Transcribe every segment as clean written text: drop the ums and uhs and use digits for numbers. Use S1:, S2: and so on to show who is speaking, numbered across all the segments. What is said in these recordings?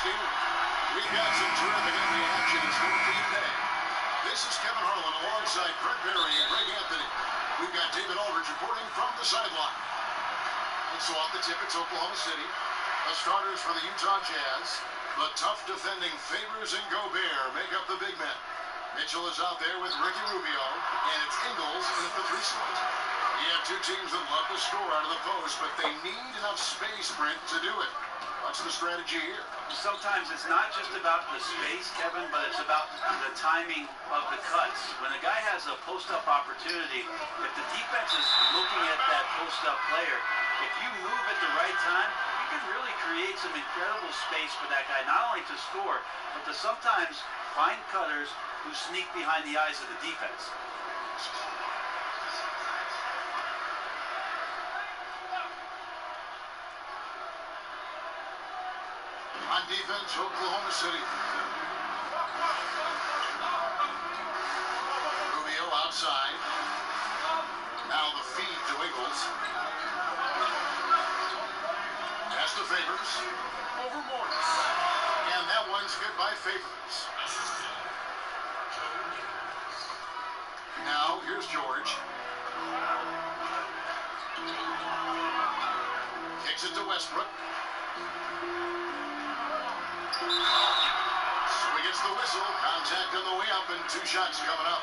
S1: game. We've got some terrific NBA action in store for you today. This is Kevin Harlan alongside Brent Berry and Greg Anthony. We've got David Aldridge reporting from the sideline. And so off the tip, it's Oklahoma City. The starters for the Utah Jazz. The tough defending Favors and Gobert make up the big men. Mitchell is out there with Ricky Rubio, and it's Ingles in at the 3 slot. You have two teams that love to score out of the post, but they need enough space, Brent, to do it. What's the strategy here?
S2: Sometimes it's not just about the space, Kevin, but it's about the timing of the cuts. When a guy has a post-up opportunity, if the defense is looking at that post-up player, if you move at the right time, you can really create some incredible space for that guy, not only to score, but to sometimes find cutters who sneak behind the eyes of the defense.
S1: On defense, Oklahoma City. Rubio outside. Now the feed to Ingles. Pass to Favors. Over Morris. And that one's good by Favors. Now here's George. Kicks it to Westbrook. So he gets the whistle. Contact on the way up and 2 shots coming up.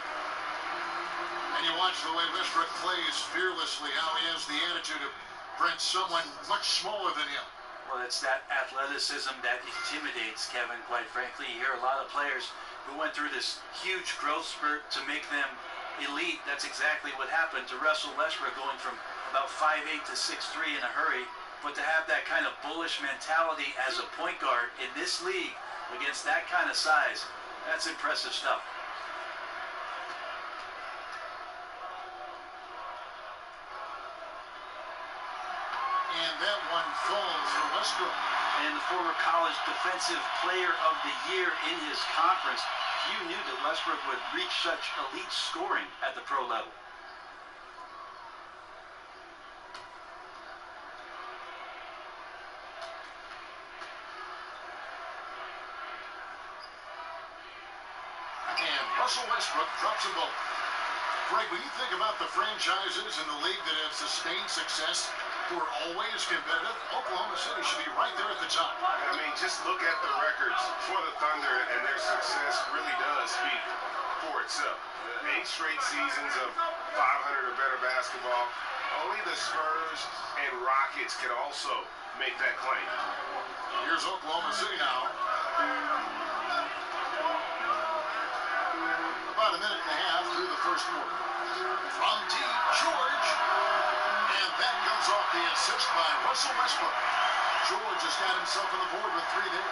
S1: And you watch the way Westbrook plays fearlessly. How he has the attitude of Brent, someone much smaller than him.
S2: Well, it's that athleticism that intimidates, Kevin, quite frankly. You hear a lot of players who went through this huge growth spurt to make them elite. That's exactly what happened to Russell Westbrook, going from about 5'8" to 6'3" in a hurry. But to have that kind of bullish mentality as a point guard in this league against that kind of size, that's impressive stuff.
S1: And that one falls for Westbrook.
S2: And the former college defensive player of the year in his conference. Few knew that Westbrook would reach such elite scoring at the pro level.
S1: Russell Westbrook drops them both. Greg, when you think about the franchises in the league that have sustained success, who are always competitive, Oklahoma City should be right there at the top.
S3: I mean, just look at the records for the Thunder, and their success really does speak for itself. 8 straight seasons of 500 or better basketball. Only the Spurs and Rockets can also make that claim.
S1: Here's Oklahoma City now. About a minute and a half through the first quarter. From deep, George. And that comes off the assist by Russell Westbrook. George has got himself on the board with 3 there.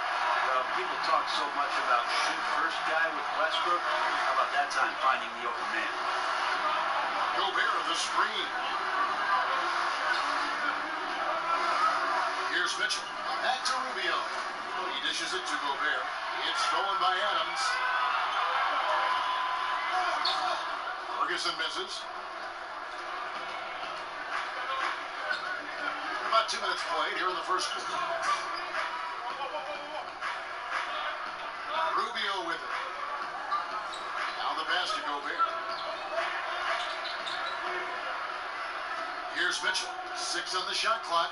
S2: Well, people talk so much about shoot first guy with Westbrook. How about that time finding the open man?
S1: Gobert of the screen. Here's Mitchell. Back to Rubio. He dishes it to Gobert. It's stolen by Adams. Ferguson misses. About 2 minutes played here in the first quarter. Rubio with it. Now the pass to Gobert. Here's Mitchell. 6 on the shot clock.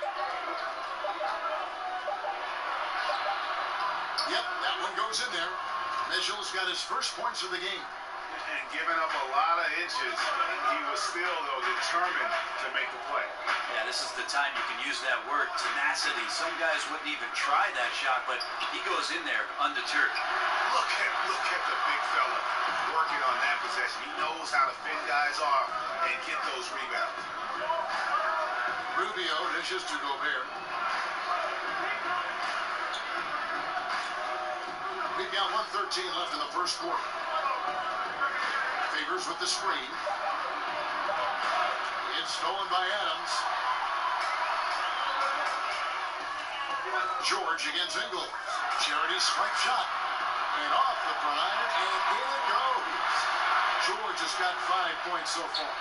S1: Yep, that one goes in there. Mitchell's got his first points of the game.
S3: And giving up a lot of inches, he was still, though, determined to make the play.
S2: Yeah, this is the time you can use that word, tenacity. Some guys wouldn't even try that shot, but he goes in there undeterred.
S3: Look at the big fella working on that possession. He knows how to fin guys off and get those rebounds.
S1: Rubio dishes to Gobert. We've got 1:13 left in the first quarter. Favors with the screen. It's stolen by Adams. George against Ingles. Charity swipe shot. And off the front, and in it goes. George has got 5 points so far.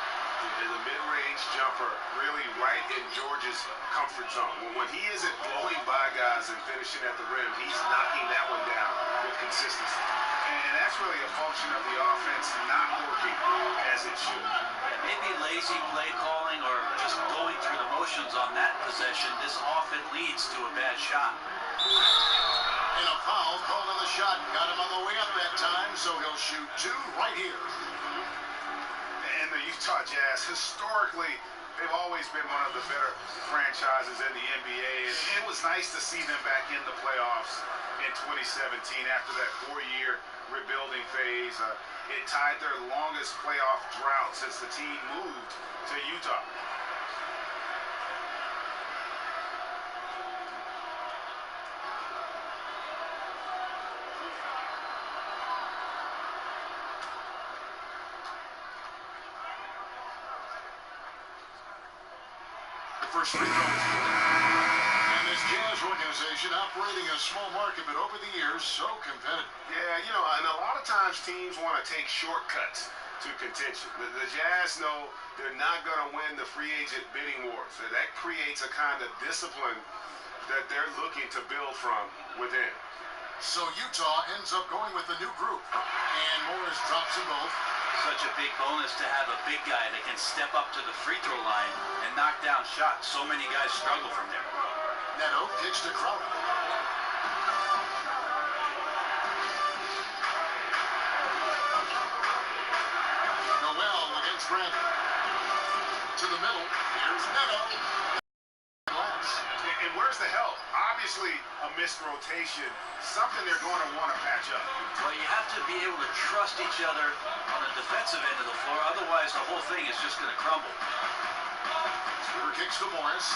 S3: The mid-range jumper really right in George's comfort zone. When he isn't blowing by guys and finishing at the rim, he's knocking that one down with consistency. And that's really a function of the offense not working as it should.
S2: Maybe lazy play calling or just going through the motions on that possession. This often leads to a bad shot.
S1: And a foul called on the shot. Got him on the way up that time, so he'll shoot two right here.
S3: And the Utah Jazz, historically, they've always been one of the better franchises in the NBA. And it was nice to see them back in the playoffs in 2017 after that 4-year rebuilding phase. It tied their longest playoff drought since the team moved to Utah.
S1: First free throw is good. And this Jazz organization operating in a small market, but over the years, so competitive.
S3: Yeah, you know, and a lot of times teams want to take shortcuts to contention. The Jazz know they're not going to win the free agent bidding wars. That creates a kind of discipline that they're looking to build from within.
S1: So Utah ends up going with the new group. And Morris drops them both.
S2: Such a big bonus to have a big guy that can step up to the free throw line and knock down shots. So many guys struggle from there.
S1: Neto kicks to Crowder. Noel against Brandon. To the middle. Here's Neto.
S3: And where's the help? Obviously, a missed rotation, something they're going to want to patch up.
S2: Well, you have to be able to trust each other on the defensive end of the floor. Otherwise, the whole thing is just going to crumble.
S1: Stewart kicks to Morris.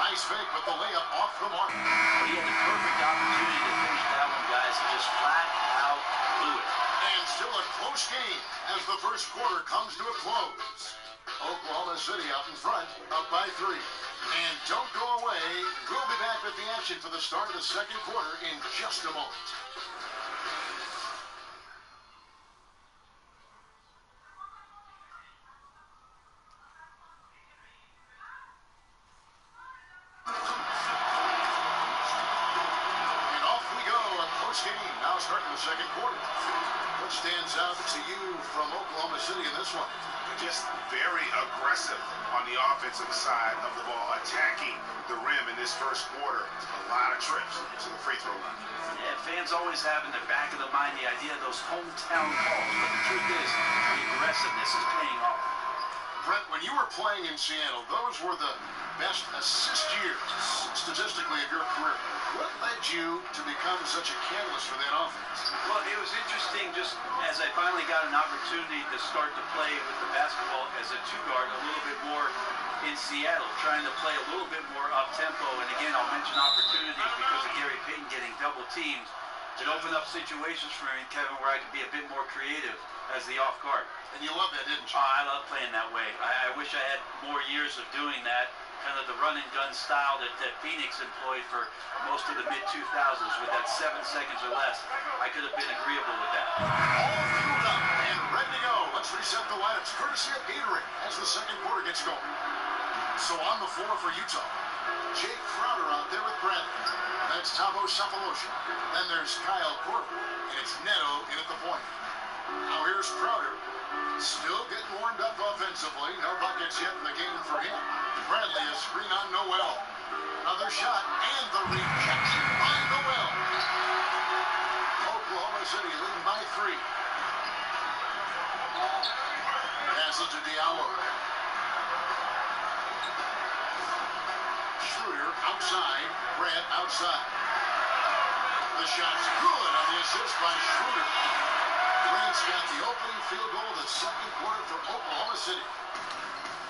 S1: Nice fake with the layup off the mark.
S2: Well, he had the perfect opportunity to finish that one, guys, and just flat out blew it.
S1: And still a close game as the first quarter comes to a close. Oklahoma City out in front, up by 3. And don't go away. We'll be back with the action for the start of the second quarter in just a moment. And off we go. A close game now starting the second quarter. What stands out to you from Oklahoma City in this one?
S3: Just very aggressive on the offensive side of the ball, attacking the rim in this first quarter. A lot of trips to the free throw line.
S2: Yeah, fans always have in the back of the mind the idea of those hometown calls, but the truth is, the aggressiveness is paying off.
S1: Brett, when you were playing in Seattle, those were the best assist years, statistically, of your career. What led you to become such a catalyst for that offense?
S2: Well, it was interesting just as I finally got an opportunity to start to play with the basketball as a two-guard a little bit more in Seattle, trying to play a little bit more up-tempo. And again, I'll mention opportunities because of Gary Payton getting double teams. It opened up situations for me, Kevin, where I could be a bit more creative as the off guard.
S1: And you loved that, didn't you?
S2: Oh, I love playing that way. I wish I had more years of doing that, kind of the run and gun style that Phoenix employed for most of the mid-2000s with that 7 seconds or less. I could have been agreeable with that.
S1: All fueled up and ready to go. Let's reset the lineups, courtesy of Gatorade, as the second quarter gets going. So on the floor for Utah, Jake Crowder out there with Bradley. That's Thabo Sefolosha. Then there's Kyle Korver, and it's Neto in at the point. Now here's Crowder, still getting warmed up offensively. No buckets yet in the game for him. Bradley, a screen on Noel. Another shot, and the rejection by Noel. Oklahoma City leading by 3. Pass it to Diallo. Schroeder outside, Brad outside. The shot's good on the assist by Schroeder. Grant's got the opening field goal of the second quarter for Oklahoma City.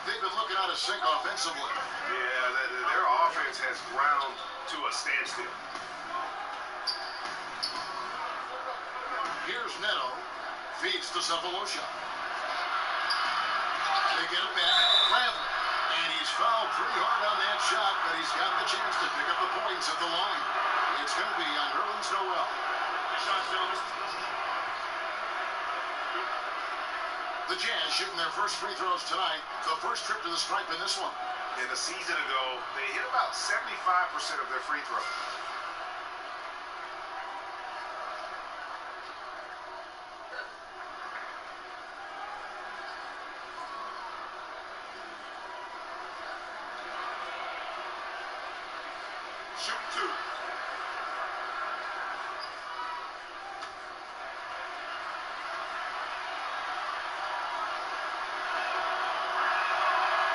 S1: They've been looking out of sync offensively.
S3: Yeah, their offense has ground to a standstill.
S1: Here's Neto. Feeds to Sefolosha. They get it back. Bradley. And he's fouled pretty hard on that shot, but he's got the chance to pick up the points at the line. It's going to be on Nerlens Noel. The Jazz shooting their first free throws tonight. The first trip to the stripe in this one.
S3: In a season ago, they hit about 75% of their free throws. Shoot two.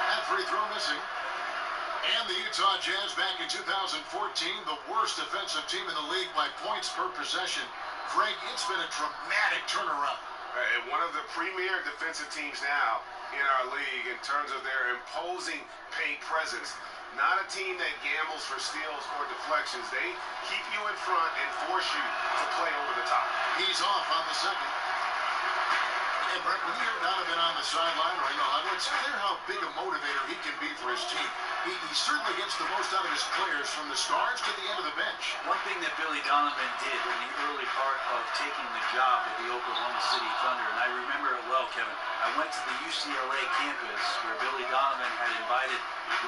S1: That free throw missing. And the Utah Jazz back in 2014, the worst defensive team in the league by points per possession. Greg, it's been a dramatic turnaround.
S3: And one of the premier defensive teams now in our league in terms of their imposing paint presence. Not a team that gambles for steals or deflections. They keep you in front and force you to play over the top.
S1: He's off on the second. And Brett, when you hear Donovan on the sideline or in the huddle, it's clear how big a motivator he can be for his team. He certainly gets the most out of his players from the stars to the end of the bench.
S2: One thing that Billy Donovan did in the early part of taking the job with the Oklahoma City Thunder, and I remember it well, Kevin, I went to the UCLA campus where Billy Donovan had invited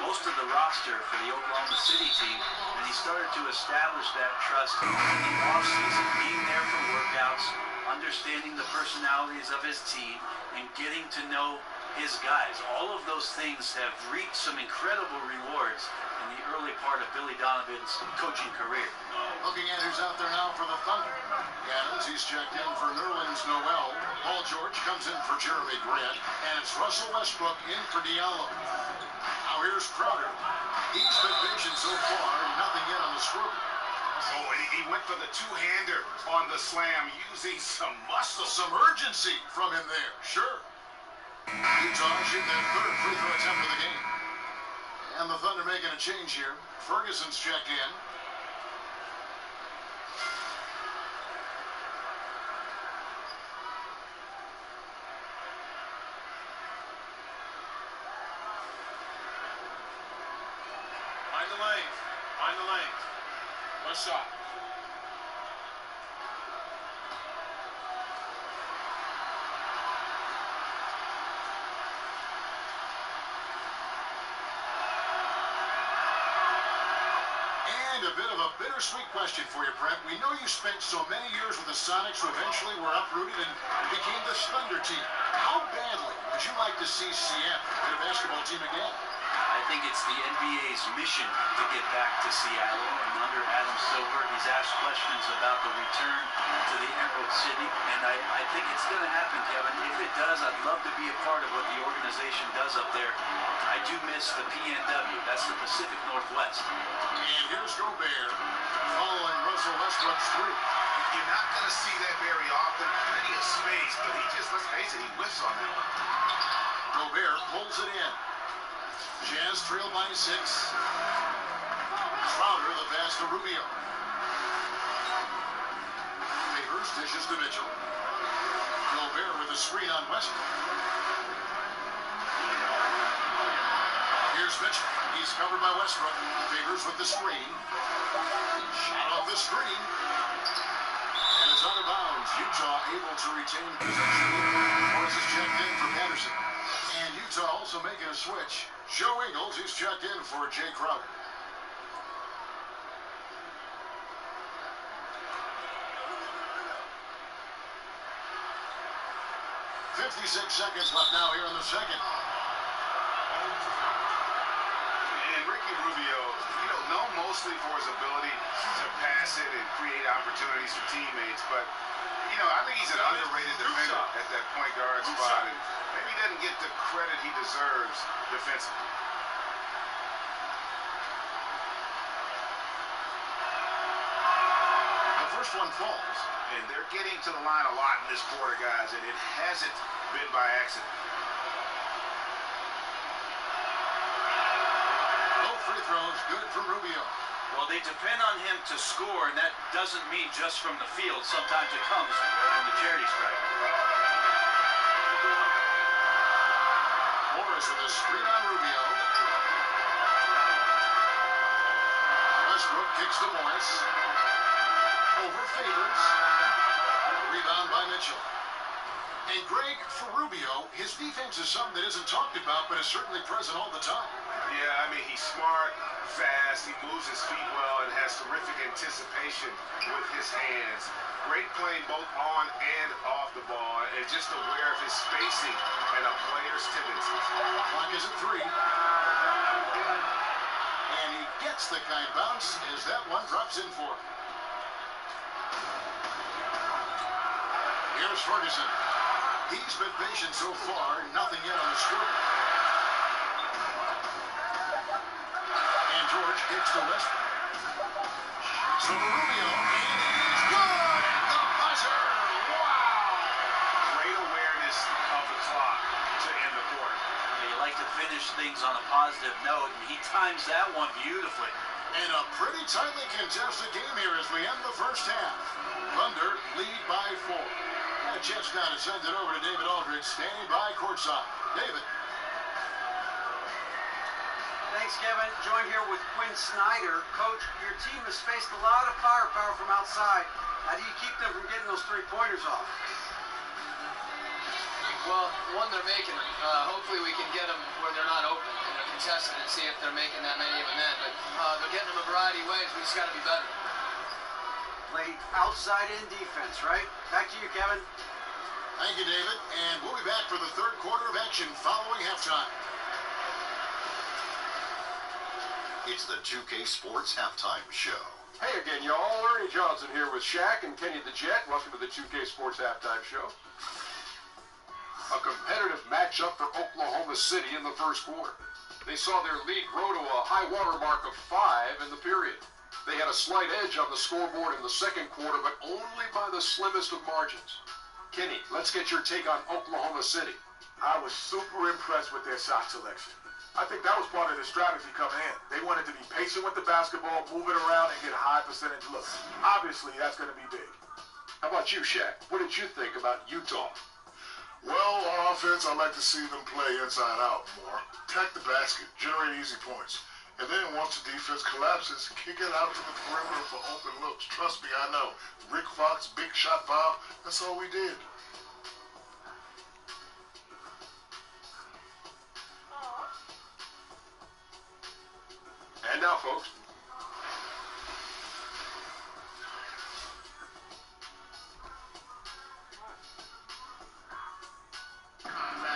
S2: most of the roster for the Oklahoma City team, and he started to establish that trust in the offseason, being there for workouts, understanding the personalities of his team, and getting to know his guys. All of those things have reaped some incredible rewards in the early part of Billy Donovan's coaching career.
S1: Looking at who's out there now for the Thunder. Adams, he's checked in for Nerlens Noel. Paul George comes in for Jeremy Grant. And it's Russell Westbrook in for Diallo. Now here's Crowder. He's been patient so far. Nothing yet on the screw.
S3: Oh, and he went for the two-hander on the slam using some muscle.
S1: Some urgency from him there. Sure. Utah shooting their third free throw attempt of the game. And the Thunder making a change here. Ferguson's checked in.
S4: Find the lane. Find the lane. One shot.
S1: And a bit of a bittersweet question for you, Brent. We know you spent so many years with the Sonics who eventually were uprooted and became the Thunder team. How badly would you like to see CF in a basketball team again?
S2: I think it's the NBA's mission to get back to Seattle, and under Adam Silver, he's asked questions about the return to the Emerald City, and I think it's going to happen, Kevin. If it does, I'd love to be a part of what the organization does up there. I do miss the PNW. That's the Pacific Northwest.
S1: And here's Gobert following Russell Westbrook's three.
S3: You're not going to see that very often. Plenty of space, but he just, let's face it, he whiffs on that one.
S1: Gobert pulls it in. Jazz trail by 6. Crowder the pass to Rubio. Favors dishes to Mitchell. Gobert with a screen on Westbrook. Here's Mitchell. He's covered by Westbrook. Favors with the screen. Shot off the screen. And it's out of bounds. Utah able to retain possession. Morris is checked in for Patterson. And Utah also making a switch. Joe Ingles, he's checked in for Jay Crowder. "56 seconds left now here in the second."
S3: And Ricky Rubio, known mostly for his ability to pass it and create opportunities for teammates, but, I think he's an underrated defender at that point guard spot, and maybe he doesn't get the credit he deserves defensively.
S1: The first one falls.
S3: And they're getting to the line a lot in this quarter, guys, and it hasn't been by accident.
S1: Both free throws good from Rubio.
S2: Well, they depend on him to score, and that doesn't mean just from the field. Sometimes it comes from the charity stripe.
S1: Morris with a screen on Rubio. Westbrook kicks to Morris. Over Favors. Rebound by Mitchell. And Greg, for Rubio, his defense is something that isn't talked about, but is certainly present all the time.
S3: Yeah, I mean, he's smart, fast, he moves his feet well, and has terrific anticipation with his hands. Great playing both on and off the ball, and just aware of his spacing and a player's tendencies.
S1: Clock is at 3. And he gets the kind bounce as that one drops in for him. Here's Ferguson. He's been patient so far, nothing yet on the scoreboard. And George kicks to Westbrook. So Rubio, and he's good at the buzzer. Wow!
S3: Great awareness of the clock to end the quarter.
S2: You like to finish things on a positive note, and he times that one beautifully.
S1: And a pretty tightly contested game here as we end the first half. Thunder lead by 4. And a chance now to send it over to David Aldridge, standing by courtside. David.
S5: Thanks, Kevin. Joined here with Quinn Snyder. Coach, your team has faced a lot of firepower from outside. How do you keep them from getting those three-pointers off?
S6: Well, one, they're making them. Hopefully we can get them where they're not open and they're contested and see if they're making that many of them then. But they're getting them a variety of ways. We just got to be better.
S5: Play outside-in defense, right? Back to you, Kevin.
S1: Thank you, David. And we'll be back for the third quarter of action following halftime. It's the 2K Sports Halftime Show.
S7: Hey again, y'all. Ernie Johnson here with Shaq and Kenny the Jet. Welcome to the 2K Sports Halftime Show. A competitive matchup for Oklahoma City in the first quarter. They saw their lead grow to a high water mark of 5 in the period. They had a slight edge on the scoreboard in the second quarter, but only by the slimmest of margins. Kenny, let's get your take on Oklahoma City.
S8: I was super impressed with their shot selection. I think that was part of the strategy coming in. They wanted to be patient with the basketball, move it around, and get high percentage looks. Obviously, that's going to be big.
S7: How about you, Shaq? What did you think about Utah?
S9: Well, on offense, I like to see them play inside out more. Attack the basket, generate easy points. And then once the defense collapses, kick it out to the perimeter for open looks. Trust me, I know. Rick Fox, big shot foul, that's all we did.
S7: And now, folks.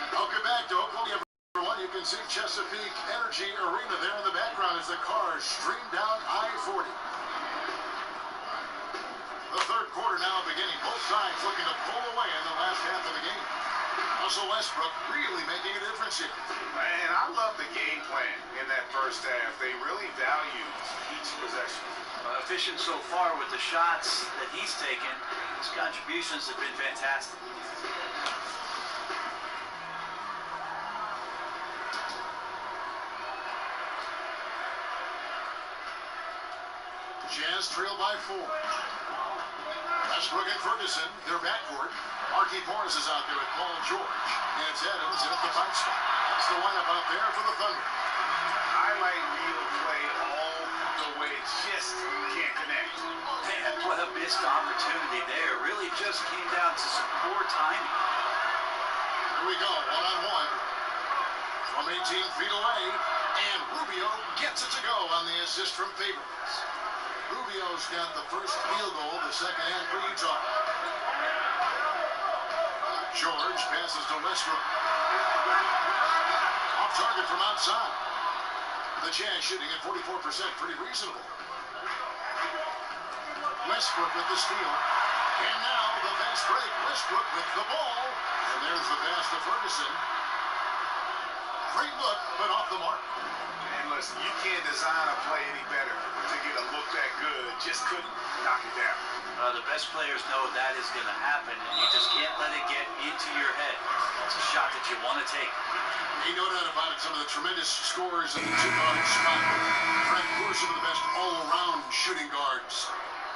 S1: Welcome back to Oklahoma, everyone. You can see Chesapeake Energy Arena there in the background as the cars stream down I-40. The third quarter now beginning. Both sides looking to pull away in the last half of the game. Russell Westbrook really making a difference here.
S3: Man, I love the game plan in that first half. They really value each possession.
S2: Efficient so far with the shots that he's taken. His contributions have been fantastic.
S1: Jazz trail by 4. Westbrook and Ferguson, their backcourt. Marquis Morris is out there with Paul George. And it's Adams in at the 5 spot. That's the lineup out there for the Thunder.
S3: Highlight reel play all the way, just can't connect.
S2: Man, what a missed opportunity there. Really just came down to some poor timing.
S1: Here we go, one-on-one. From 18 feet away. And Rubio gets it to go on the assist from Favors. Rubio's got the first field goal, the second half for Utah. George passes to Westbrook. Off target from outside. The Jazz shooting at 44%, pretty reasonable. Westbrook with the steal. And now the fast break. Westbrook with the ball. And there's the pass to Ferguson. Great look, but off the mark.
S3: And listen, you can't design a play any better to get a look that good. Just couldn't knock it down.
S2: The best players know that is going to happen, and you just can't let it get into your head. It's a shot that you want to take.
S1: Ain't no doubt about it. Some of the tremendous scorers in the two-guard spot. Frank Moore, some of the best all-around shooting guards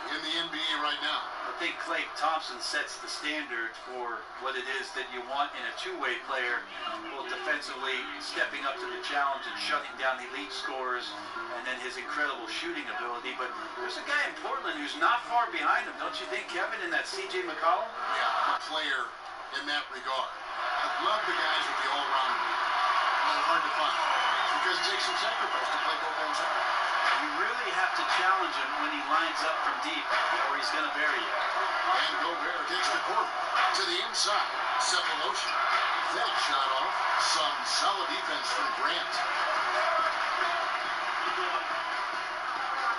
S1: in the NBA right now.
S2: I think Klay Thompson sets the standard for what it is that you want in a two-way player, both defensively stepping up to the challenge and shutting down elite scorers, and then his incredible shooting ability. But there's a guy in Portland who's not far behind him, don't you think, Kevin, in that C.J. McCollum?
S1: Yeah, a player in that regard. I love the guys with the all-around league. They're hard to find because it takes some sacrifice to play both ends out.
S2: You really have to challenge him when he lines up from deep, or he's going to bury you.
S1: And Gobert takes the corner to the inside. Cephalosha. That shot off. Some solid defense from Grant.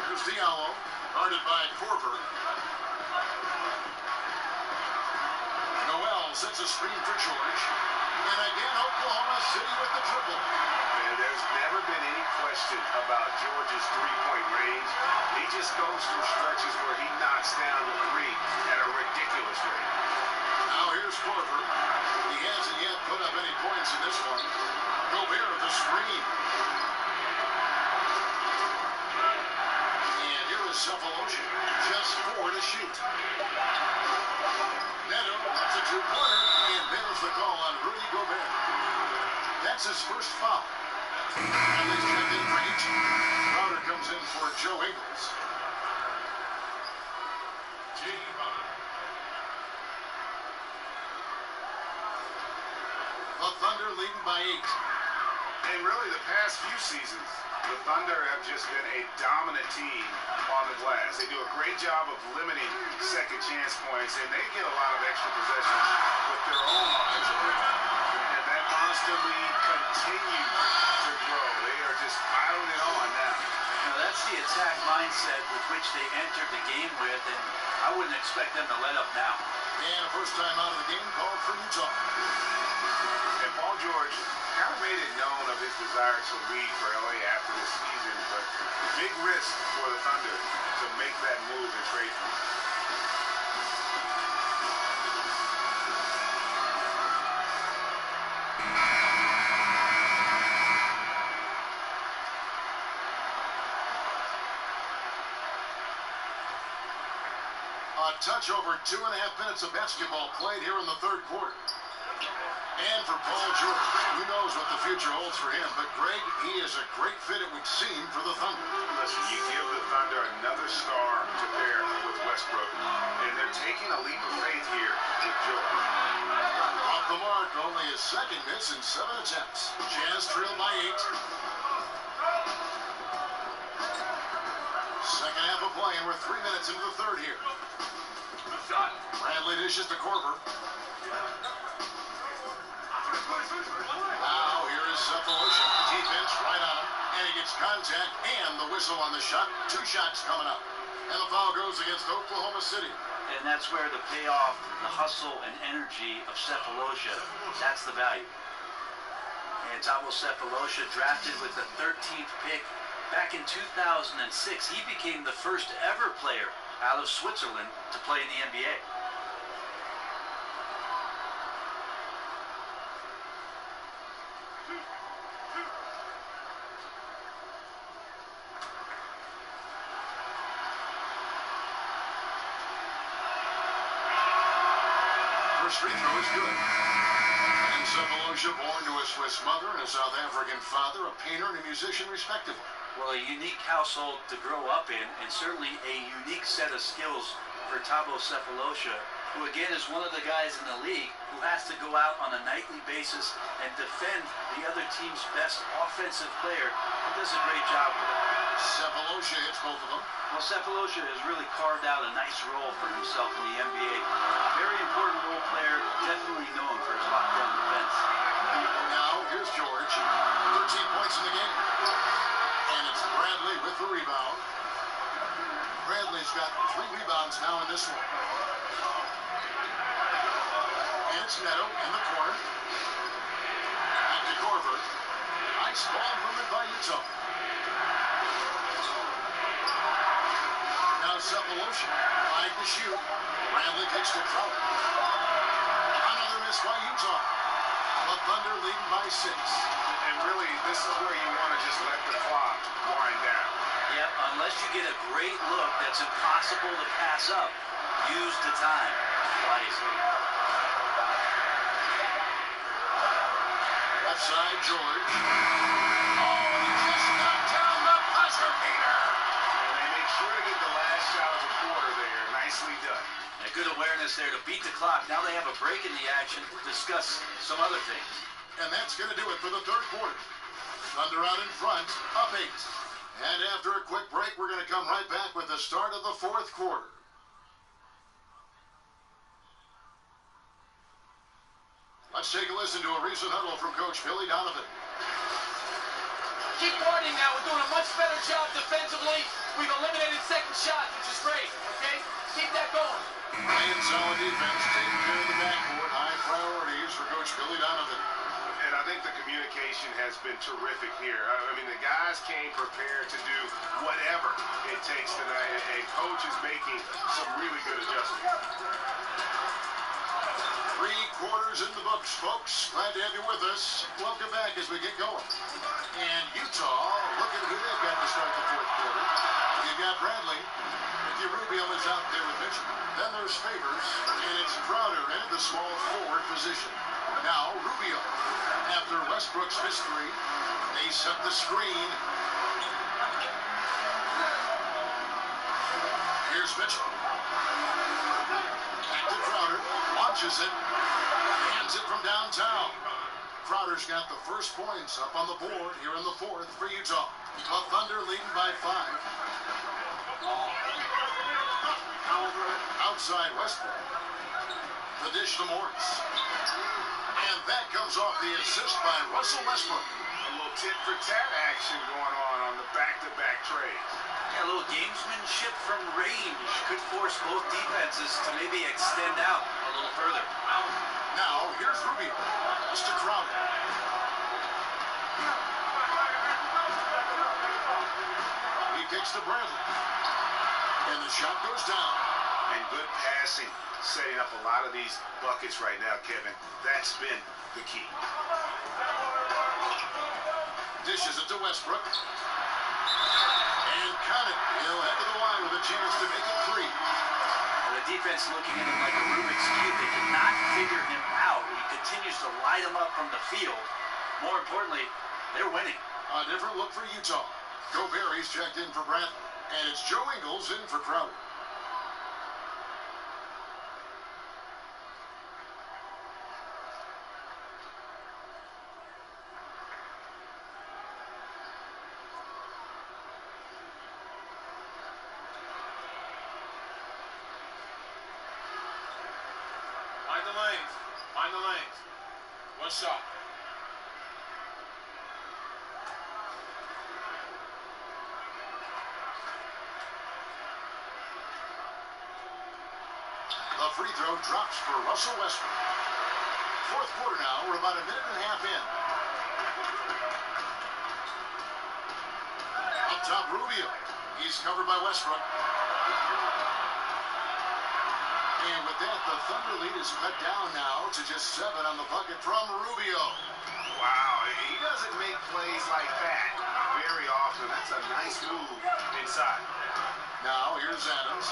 S1: Here's Diallo, guarded by Korver. Noel sets a screen for George. And again, Oklahoma City with the triple.
S3: And there's never been any question about George's three-point range. He just goes through stretches where he knocks down the three at a ridiculous rate.
S1: Now here's Korver. He hasn't yet put up any points in this one. Gobert with the screen. And here is Cephalosha. Just 4 to shoot. Neto, that's a two-pointer, and there's the call on Rudy Gobert. That's his first foul. And they checked in for each. Crowder comes in for Joe Ingles. The Thunder leading by 8.
S3: And really, the past few seasons, the Thunder have just been a dominant team on the glass. They do a great job of limiting second chance points, and they get a lot of extra possessions with their own offensive rebound. And that constantly continues to grow. They are just piling it on now.
S2: Now, that's the attack mindset with which they entered the game with, and I wouldn't expect them to let up now.
S1: And first time out of the game called for Utah.
S3: And Paul George kind of made it known of his desire to leave for LA after this season, but big risk for the Thunder to make that move and trade for him.
S1: A touch over 2.5 minutes of basketball played here in the third quarter. And for Paul George, who knows what the future holds for him, but Greg, he is a great fit, it would seem, for the Thunder.
S3: Listen, you give the Thunder another star to pair with Westbrook, and they're taking a leap of faith here with George.
S1: Off the mark, only his second miss in 7 attempts. Jazz trailed by 8. Second half of play, and we're 3 minutes into the third here. Bradley dishes to Korver. Now here is Cephalosha. Defense right on him, and he gets contact and the whistle on the shot. 2 shots coming up, and the foul goes against Oklahoma City.
S2: And that's where the payoff, the hustle and energy of Cephalosha, that's the value. And Thabo Cephalosha, drafted with the 13th pick back in 2006. He became the first ever player out of Switzerland to play in the NBA.
S1: First free throw is good. And Cephalosha, born to a Swiss mother and a South African father, a painter and a musician respectively.
S2: Well, a unique household to grow up in, and certainly a unique set of skills for Thabo Cephalosha, who again is one of the guys in the league who has to go out on a nightly basis and defend the other team's best offensive player, who does a great job with it.
S1: Cephalosha hits both of them.
S2: Well, Cephalosha has really carved out a nice role for himself in the NBA. Very important role player, definitely known for his lockdown defense.
S1: Now, here's George. 13 points in the game. And it's Bradley with the rebound. Bradley's got 3 rebounds now in this one. And it's Neto in the corner. Back to Korver. Nice ball movement by Utah. Now Cephalosha, 5 to shoot. Bradley takes to Crowder. Another miss by Utah. The Thunder leading by 6.
S3: And really, this is where you want to just let the clock wind down.
S2: Yep, unless you get a great look that's impossible to pass up, use the time wisely.
S1: Left side, George. Oh, he just knocked down the buzzer beater.
S3: And they make sure to get the last shot of the quarter there. Nicely done.
S2: And good awareness there to beat the clock. Now they have a break in the action to discuss some other things.
S1: And that's going to do it for the third quarter. Thunder out in front, up 8. And after a quick break, we're going to come right back with the start of the fourth quarter. Let's take a listen to a recent huddle from Coach Billy Donovan.
S6: Keep guarding now. We're doing a much better job defensively. We've eliminated second shots, which is great, okay? Keep that going.
S1: Playing solid defense, taking care of the backboard. High priorities for Coach Billy Donovan.
S3: And I think the communication has been terrific here. I mean, the guys came prepared to do whatever it takes tonight, and Coach is making some really good adjustments.
S1: 3 quarters in the books, folks. Glad to have you with us. Welcome back as we get going. And Utah, looking at who they've got to start the fourth quarter. You've got Bradley. Ricky Rubio is out there with Mitchell. Then there's Favors, and it's Crowder in the small forward position. Now Rubio. After Westbrook's missed 3, they set the screen. Here's Mitchell. Back to Crowder. Launches it. Hands it from downtown. Crowder's got the first points up on the board here in the fourth for Utah. The Thunder leading by 5. Outside Westbrook. The dish to Morris. And that comes off the assist by Russell Westbrook.
S3: A little tit-for-tat action going on the back-to-back trades.
S2: Yeah, a little gamesmanship from range could force both defenses to maybe extend out a little further.
S1: Now, here's Rubio. It's to Crowder. He kicks to Bradley. And the shot goes down.
S3: And good passing, setting up a lot of these buckets right now, Kevin. That's been the key.
S1: Dishes it to Westbrook. And count it. He'll head to the line with a chance to make it 3.
S2: And the defense looking at him like a Rubik's Cube. They cannot figure him out. He continues to light him up from the field. More importantly, they're winning.
S1: A different look for Utah. Gobert checked in for Bradley. And it's Joe Ingles in for Crowder.
S4: Find the lanes. One shot.
S1: The free throw drops for Russell Westbrook. Fourth quarter now. We're about a minute and a half in. Up top, Rubio. He's covered by Westbrook. And with that, the Thunder lead is cut down now to just 7 on the bucket from Rubio.
S3: Wow, he doesn't make plays like that very often. That's a nice move inside.
S1: Now, here's Adams.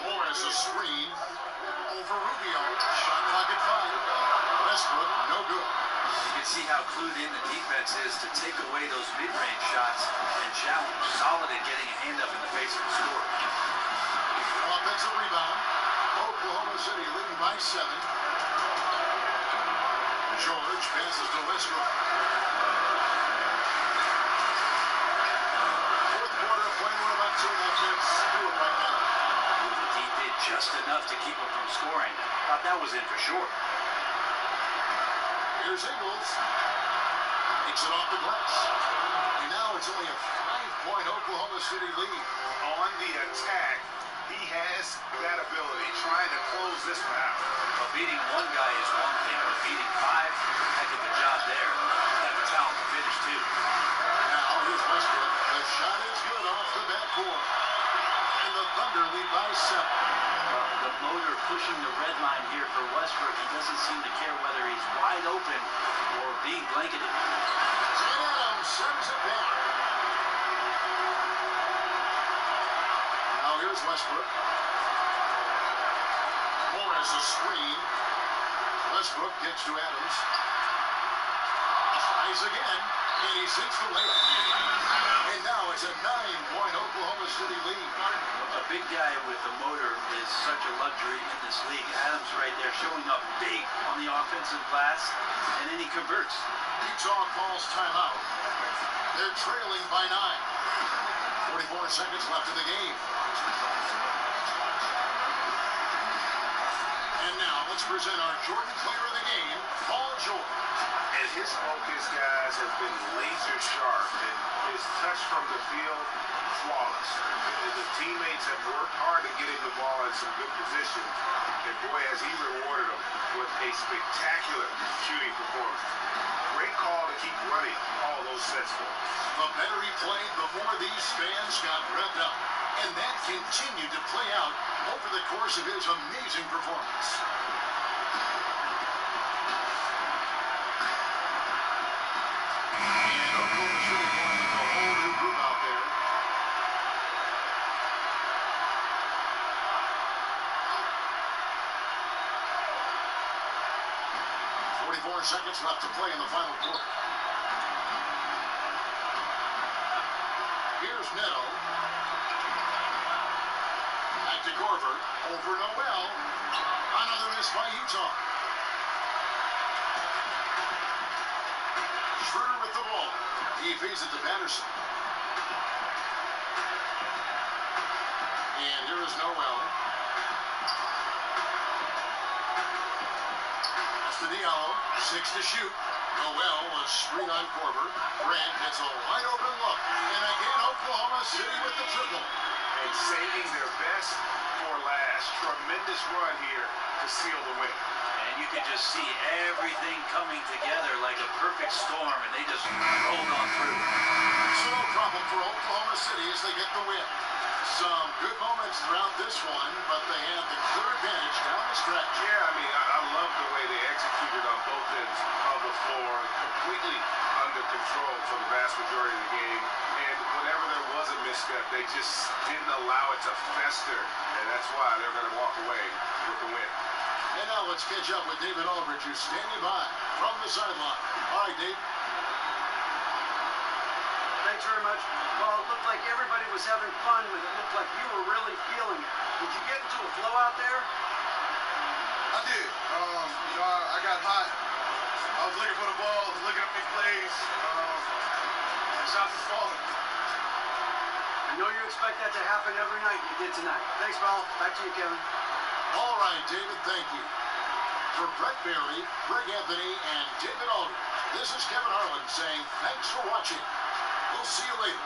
S1: Morris a screen over Rubio. Shot clock at 5. Westbrook, no good.
S2: You can see how clued in the defense is to take away those mid-range shots and challenge. Solid at getting a hand up in the face of the scorer.
S1: Offensive rebound. Oklahoma City leading by 7. George passes to Westbrook. Fourth quarter playing with about 2.5 minutes to do it right now.
S2: The deep did just enough to keep him from scoring. Thought that was in for sure.
S1: Here's Ingles. Takes it off the glass. And now it's only a 5-point Oklahoma City lead.
S3: On the attack, he has that ability, trying to close this one out.
S2: Well, beating one guy is one thing, but beating 5, heck of a job there. Got the talent to finish, too.
S1: Now here's Westbrook. The shot is good off the backboard. And the Thunder lead by 7.
S2: The motor pushing the red line here for Westbrook. He doesn't seem to care whether he's wide open or being blanketed.
S1: Adams sends it back. Now here's Westbrook. Morris a screen. Westbrook gets to Adams. Tries again. And he sinks the layup. And now it's a 9-point Oklahoma City lead.
S2: A big guy with a motor is such a luxury in this league. Adams right there showing up big on the offensive glass, and then he converts.
S1: Utah calls timeout. They're trailing by 9. 44 seconds left in the game. And now let's present our Jordan Player of the Game, Paul George.
S3: And his focus, guys, has been laser sharp, and his touch from the field, flawless. The teammates have worked hard to get him the ball in some good position, and boy, has he rewarded them with a spectacular shooting performance. Great call to keep running all those sets for him.
S1: The better he played, the more these fans got revved up. And that continued to play out over the course of his amazing performance. And Oklahoma City going with a whole new group out there. Seconds left to play in the final quarter. Here's Neto. Back to Corver. Over Noel. Another miss by Utah. Schroeder with the ball. He feeds it to Patterson. And here is Noel. Diallo, 6 to shoot. Noel was screen on Corver. Grant gets a wide open look. And again, Oklahoma City with the triple.
S3: And saving their best for last. Tremendous run here to seal the win.
S2: And you could just see everything coming together like a perfect storm, and they just rolled on through.
S1: So no problem for Oklahoma City as they get the win. Some good moments throughout this one, but they have the clear advantage down the stretch.
S3: Yeah, I mean, I love the way they executed on both ends of the floor, completely under control for the vast majority of the game. And whenever there was a misstep, they just didn't allow it to fester, and that's why they're going to walk away with the win.
S1: And now let's catch up with David Aldridge, who's standing by from the sideline. All right, Dave.
S5: Thanks very much. Well, it looked like everybody was having fun with it. It looked like you were really feeling it. Did you get into a flow out there?
S10: I did. I got hot. I was looking for the ball, looking at big plays. Shots was falling.
S5: I know you expect that to happen every night. You did tonight. Thanks, pal. Back to you, Kevin.
S1: All right, David, thank you. For Brett Berry, Greg Anthony, and David Aldridge, this is Kevin Harlan saying thanks for watching. We'll see you later.